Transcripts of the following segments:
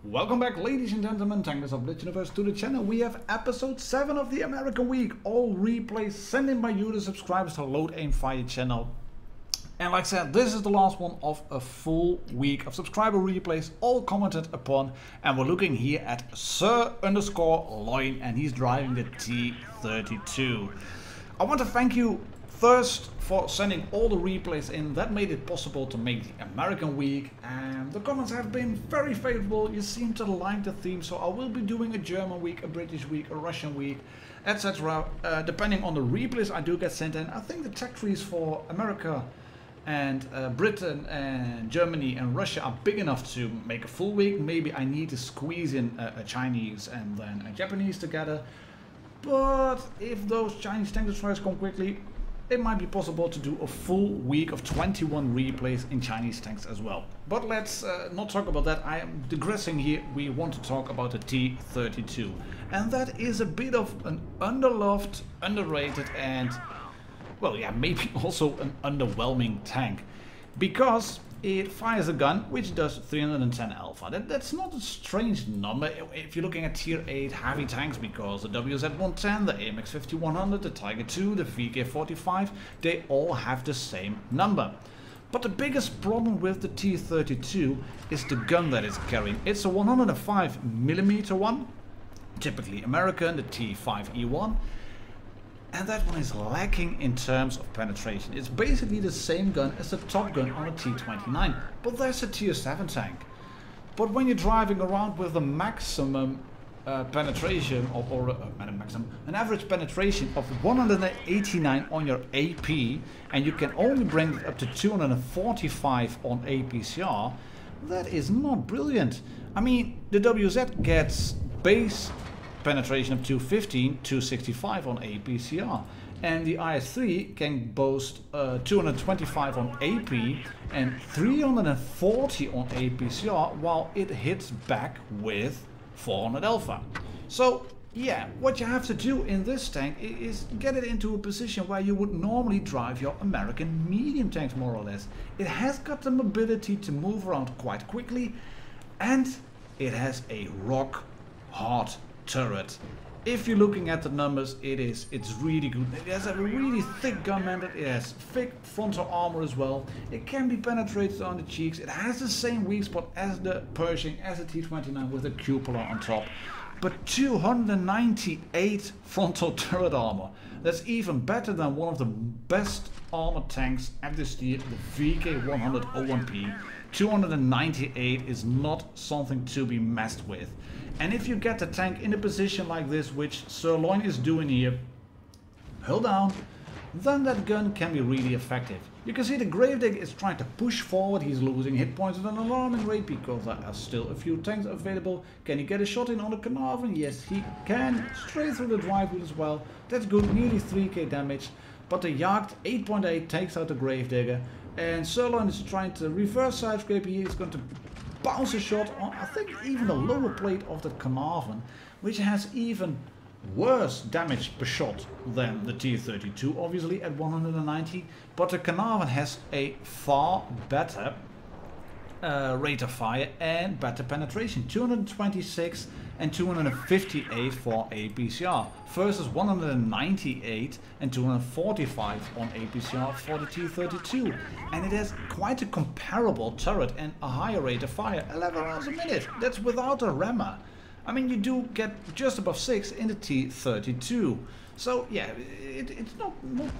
Welcome back, ladies and gentlemen, Tankers of Blitz Universe, to the channel. We have episode 7 of the American Week, all replays sent in by you, the subscribers, to Load Aim Fire channel. And like I said, this is the last one of a full week of subscriber replays, all commented upon. And we're looking here at Sir_Loin, and he's driving the T32. I want to thank you first for sending all the replays in. That made it possible to make the American Week, and the comments have been very favorable. You seem to like the theme, so I will be doing a German week, a British week, a Russian week, etc. Depending on the replays I do get sent in. I think the tech trees for America and Britain and Germany and Russia are big enough to make a full week. Maybe I need to squeeze in a Chinese and then a Japanese together. But if those Chinese tank destroyers come quickly, it might be possible to do a full week of 21 replays in Chinese tanks as well. But let's not talk about that. I am digressing here. We want to talk about the T32. And that is a bit of an underloved, underrated, and, well, yeah, maybe also an underwhelming tank. Because it fires a gun which does 310 alpha. That's not a strange number if you're looking at tier 8 heavy tanks, because the WZ-110, the AMX-5100, the Tiger II, the VK-45, they all have the same number. But the biggest problem with the T32 is the gun that it's carrying. It's a 105mm one, typically American, the T5E1. And that one is lacking in terms of penetration. It's basically the same gun as the top gun on a T29, but there's a tier 7 tank. But when you're driving around with a maximum penetration, an average penetration of 189 on your AP, and you can only bring it up to 245 on APCR, that is not brilliant. I mean, the WZ gets base penetration of 215, 265 on APCR, and the IS-3 can boast 225 on AP and 340 on APCR, while it hits back with 400 alpha. So yeah, what you have to do in this tank is get it into a position where you would normally drive your American medium tanks, more or less. It has got the mobility to move around quite quickly, and it has a rock hard turret. If you're looking at the numbers, it's really good. It has a really thick gun mandate, it has thick frontal armor as well. It can be penetrated on the cheeks. It has the same weak spot as the Pershing, as the T29 with the cupola on top. But 298 frontal turret armor. That's even better than one of the best armored tanks at this tier, the VK100-01P. 298 is not something to be messed with. And if you get the tank in a position like this, which Sir_Loin is doing here, hull down, then that gun can be really effective. You can see the Gravedigger is trying to push forward. He's losing hit points at an alarming rate because there are still a few tanks available. Can he get a shot in on the Carnarvon? Yes, he can. Straight through the drive wheel as well. That's good, nearly 3k damage. But the Jagd 8.8 takes out the Gravedigger. And Sir_Loin is trying to reverse side scrape. He is going to bounce a shot on, I think, even the lower plate of the Carnarvon, which has even worse damage per shot than the T32, obviously at 190. But the Carnarvon has a far better rate of fire and better penetration, 226 and 258 for APCR versus 198 and 245 on APCR for the T32. And it has quite a comparable turret and a higher rate of fire, 11 rounds a minute. That's without a rammer. I mean, you do get just above 6 in the T32. So yeah, it's not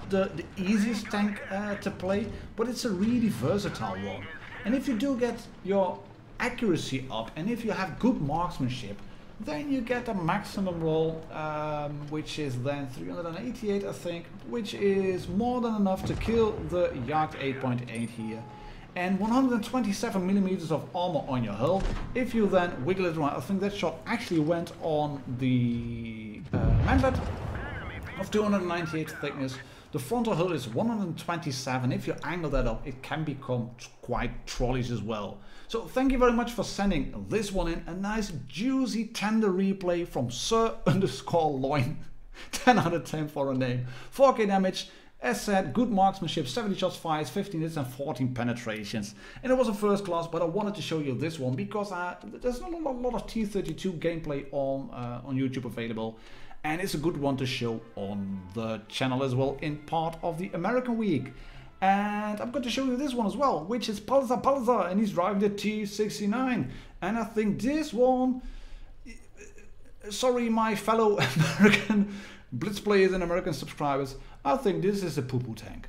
the easiest tank to play, but it's a really versatile one. And if you do get your accuracy up, and if you have good marksmanship, then you get a maximum roll, which is then 388, I think, which is more than enough to kill the Jagd 8.8 here. And 127mm of armor on your hull. If you then wiggle it around, I think that shot actually went on the manlet of 298 thickness. The frontal hull is 127. If you angle that up, it can become quite trolleys as well. So thank you very much for sending this one in. A nice juicy tender replay from Sir_Loin. 10 out of 10 for a name. 4k damage. As said, good marksmanship, 70 shots fired, 15 hits and 14 penetrations. And it was a first class, but I wanted to show you this one because there's not a lot of T32 gameplay on YouTube available. And it's a good one to show on the channel as well in part of the American week. And I'm going to show you this one as well, which is Palza, and he's driving the T69. And I think this one, sorry my fellow American Blitz players and American subscribers, I think this is a poo-poo tank.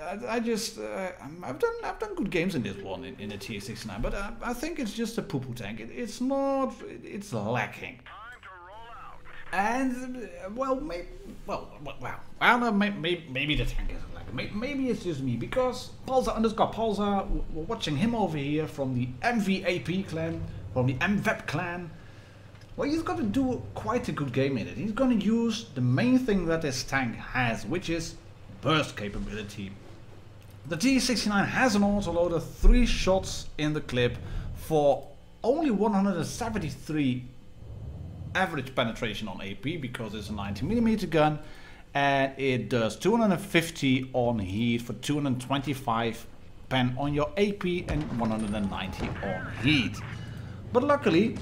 I've done good games in this one in the T69, but I think it's just a poo-poo tank. It's lacking. And maybe the tank isn't lacking. Maybe it's just me, because Palza_Palza, we're watching him over here from the MVAP clan, from the MVAP clan. Well, he's going to do quite a good game in it. He's going to use the main thing that this tank has, which is burst capability. The T69 has an autoloader, 3 shots in the clip for only 173 average penetration on AP, because it's a 90mm gun, and it does 250 on heat for 225 pen on your AP and 190 on heat. But luckily,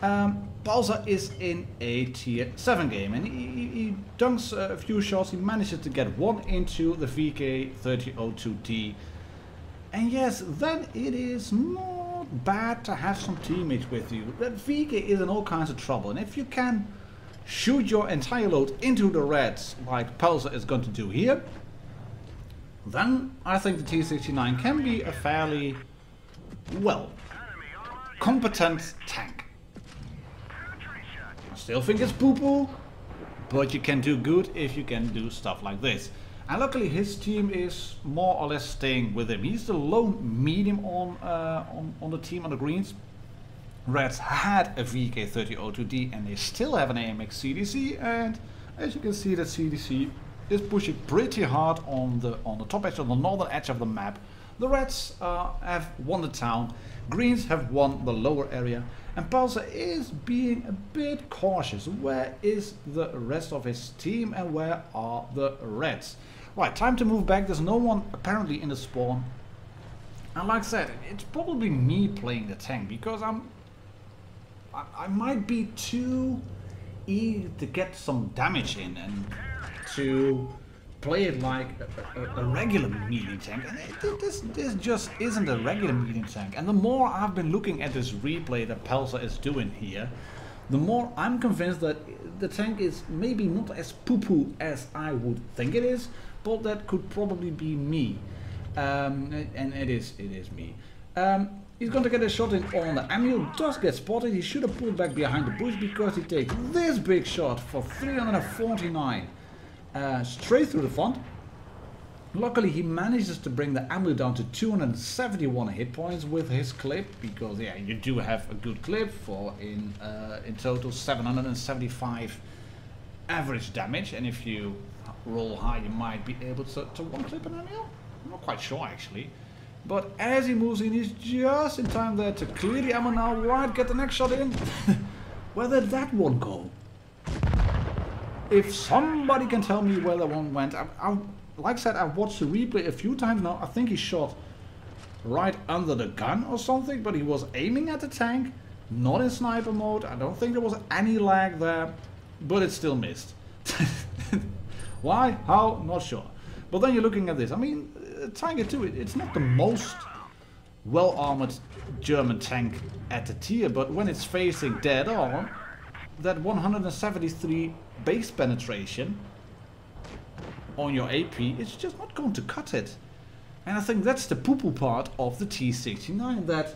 Palza is in a tier 7 game, and he dunks a few shots. He manages to get one into the VK3002D. And yes, then it is not bad to have some teammates with you. That VK is in all kinds of trouble, and if you can shoot your entire load into the reds like Palza is going to do here, then I think the T69 can be a fairly, well, competent tank. I still think it's poo-poo, but you can do good if you can do stuff like this. And luckily his team is more or less staying with him. He's the lone medium on the team on the greens. Reds had a VK3002D and they still have an AMX CDC, and as you can see, that CDC is pushing pretty hard on the top edge, on the northern edge of the map. The Reds have won the town, Greens have won the lower area, and Palza is being a bit cautious. Where is the rest of his team and where are the Reds? Right, time to move back. There's no one apparently in the spawn. And like I said, it's probably me playing the tank, because I might be too eager to get some damage in and to play it like a regular medium tank, and this just isn't a regular medium tank. And the more I've been looking at this replay that Palza is doing here, the more I'm convinced that the tank is maybe not as poo-poo as I would think it is, but that could probably be me, and it is me. He's going to get a shot in on the ammo, does get spotted. He should have pulled back behind the bush, because he takes this big shot for 349. Straight through the front. Luckily he manages to bring the ammo down to 271 hit points with his clip, because yeah, you do have a good clip for in total 775 average damage, and if you roll high you might be able to one clip an ammo. I'm not quite sure actually. But as he moves in, he's just in time there to clear the ammo now. Right, get the next shot in. Where did that one go? If somebody can tell me where that one went. Like I said, I've watched the replay a few times now. I think he shot right under the gun or something, but he was aiming at the tank, not in sniper mode. I don't think there was any lag there, but it still missed. Why? How? Not sure. But then you're looking at this. I mean, Tiger 2, it's not the most well-armored German tank at the tier, but when it's facing dead on, that 173 base penetration on your AP, it's just not going to cut it. And I think that's the poo-poo part of the T69, that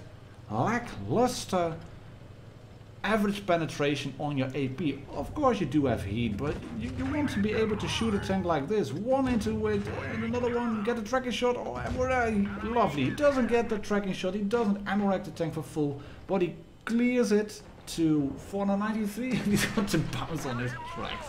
lackluster average penetration on your AP. Of course you do have heat, but you want to be able to shoot a tank like this. One into it and another one, get a tracking shot. Oh, lovely. He doesn't get the tracking shot, he doesn't ammo rack the tank for full, but he clears it to 493 and he's got to bounce on his tracks.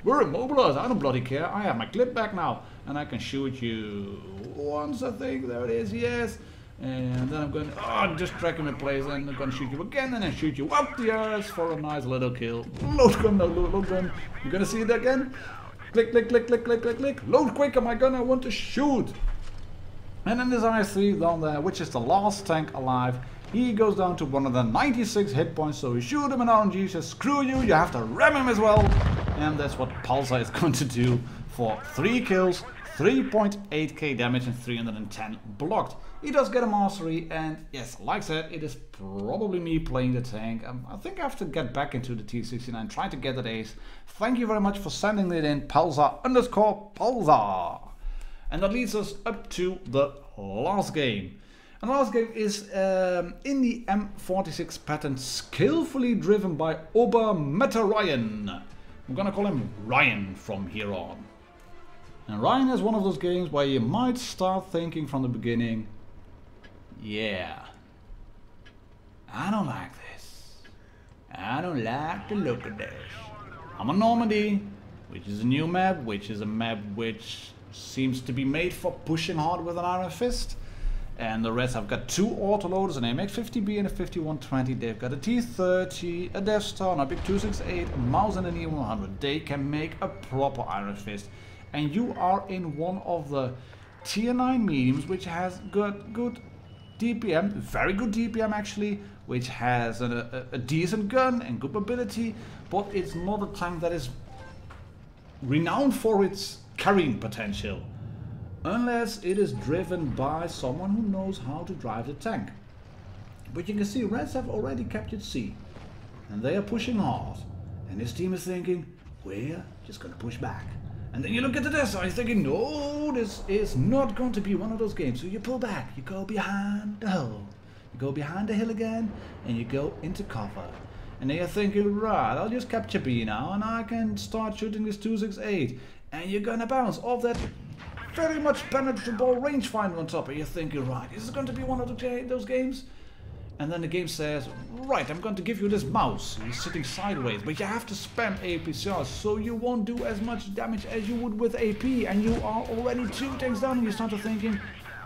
We're immobilized, I don't bloody care. I have my clip back now and I can shoot you once, I think. There it is, yes. And then I'm going to just track him in place, and I'm going to shoot you again, and then shoot you up the ass for a nice little kill. Load gun, no load gun. You're going to see it again? Click, click, click, click, click, click, click. Load quicker, my gun, I want to shoot. And then this IS-3 down there, which is the last tank alive. He goes down to 196 hit points, so you shoot him an RNG, says screw you, you have to ram him as well. And that's what Pulsar is going to do for 3 kills, 3.8k damage and 310 blocked. He does get a mastery, and yes, like I said, it is probably me playing the tank. I think I have to get back into the T69, try to get that ace. Thank you very much for sending it in, Pulsar_Pulsar. And that leads us up to the last game. And the last game is in the M46 Patton, skillfully driven by Meta Ryan. I'm gonna call him Ryan from here on. And Ryan is one of those games where you might start thinking from the beginning, yeah, I don't like this. I don't like the look of this. I'm on Normandy, which is a new map, which is a map which seems to be made for pushing hard with an iron fist. And the rest, I've got 2 autoloaders, an MX50B and a 5120. They've got a T30, a Death Star, a big 268, a mouse and an E100. They can make a proper iron fist. And you are in one of the tier 9 mediums, which has good DPM, very good DPM actually, which has a decent gun and good mobility, but it's not a tank that is renowned for its carrying potential. Unless it is driven by someone who knows how to drive the tank. But you can see Reds have already captured C. And they are pushing hard. And this team is thinking, we're just gonna push back. And then you look at the death side, you're thinking, no, this is not going to be one of those games. So you pull back, you go behind the hill. You go behind the hill again, and you go into cover. And then you're thinking, right, I'll just capture B now, and I can start shooting this 268. And you're gonna bounce off that very much penetrable rangefinder on top, and you're thinking, right, this is going to be one of those games. And then the game says, right, I'm going to give you this mouse. He's sitting sideways, but you have to spam APCR, so you won't do as much damage as you would with AP, and you are already 2 tanks down, and you start to thinking,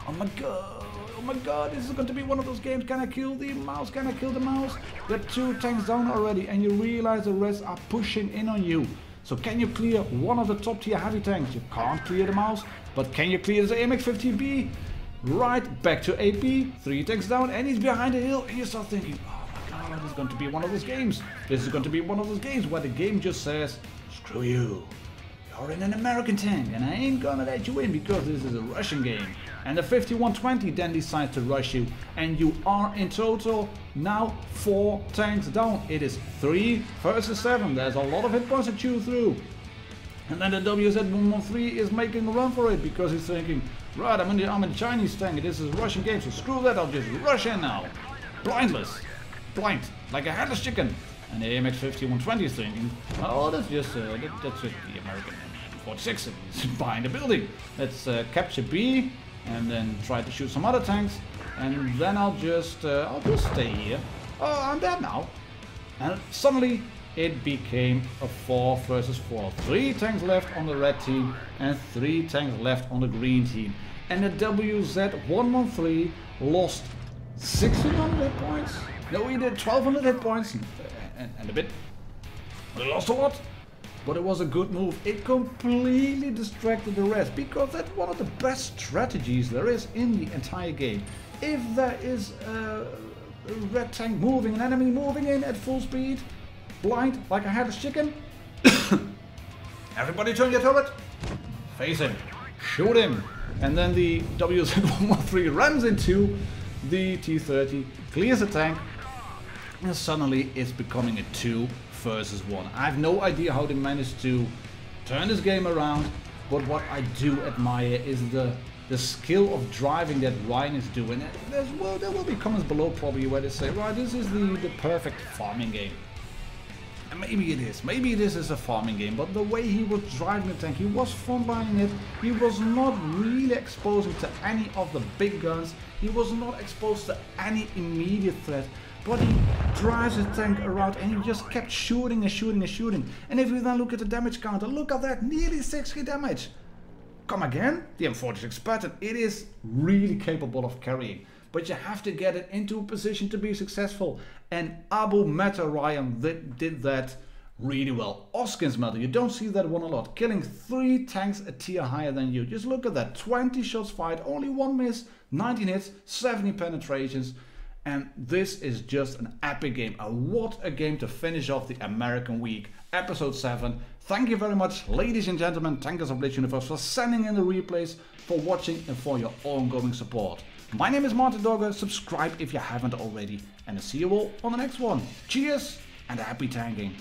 oh my god, this is going to be one of those games. Can I kill the mouse? Can I kill the mouse? You're 2 tanks down already, and you realize the rest are pushing in on you. So can you clear one of the top tier heavy tanks? You can't clear the mouse, but can you clear the MX50B? Right, back to AP, 3 tanks down, and he's behind the hill, and you start thinking, oh my god, this is going to be one of those games. This is going to be one of those games where the game just says, screw you. You're in an American tank, and I ain't gonna let you in because this is a Russian game. And the 5120 then decides to rush you, and you are in total now 4 tanks down. It is 3 versus 7. There's a lot of hit points to chew through. And then the WZ113 is making a run for it because he's thinking, right, I'm in the Chinese tank, this is a Russian game, so screw that, I'll just rush in now. Blindless. Blind. Like a headless chicken. And the AMX5120 is thinking, oh, that's just the American M46 is behind the building. Let's capture B and then try to shoot some other tanks. And then I'll just stay here. Oh, I'm dead now. And suddenly it became a 4 versus 4. 3 tanks left on the red team and 3 tanks left on the green team. And the WZ113 lost 1600 hit points. No, he did 1200 hit points and a bit. He lost a lot, but it was a good move. It completely distracted the rest because that's one of the best strategies there is in the entire game. If there is a red tank moving, an enemy moving in at full speed, blind like a headless chicken, everybody turn your turret, face him, shoot him, and then the WZ113 runs into the T30, clears the tank, and suddenly it's becoming a 2 versus 1. I have no idea how they managed to turn this game around, but what I do admire is the skill of driving that Ryan is doing. There will be comments below probably where they say, right, this is the perfect farming game. And maybe it is a farming game, but the way he was driving the tank, he was frontlining it, he was not really exposing to any of the big guns, he was not exposed to any immediate threat, but he drives the tank around and he just kept shooting and shooting and shooting. And if you then look at the damage counter, look at that, nearly 6k damage. Come again, the M46 Patton, it is really capable of carrying. But you have to get it into a position to be successful. And Meta Ryan did that really well. Oskin Smelter, you don't see that one a lot. Killing 3 tanks a tier higher than you. Just look at that. 20 shots fired, only 1 miss, 19 hits, 70 penetrations. And this is just an epic game. What a game to finish off the American week. Episode 7. Thank you very much, ladies and gentlemen, Tankers of Blitz Universe, for sending in the replays, for watching and for your ongoing support. My name is Martindogger. Subscribe if you haven't already. And I'll see you all on the next one. Cheers and happy tanking.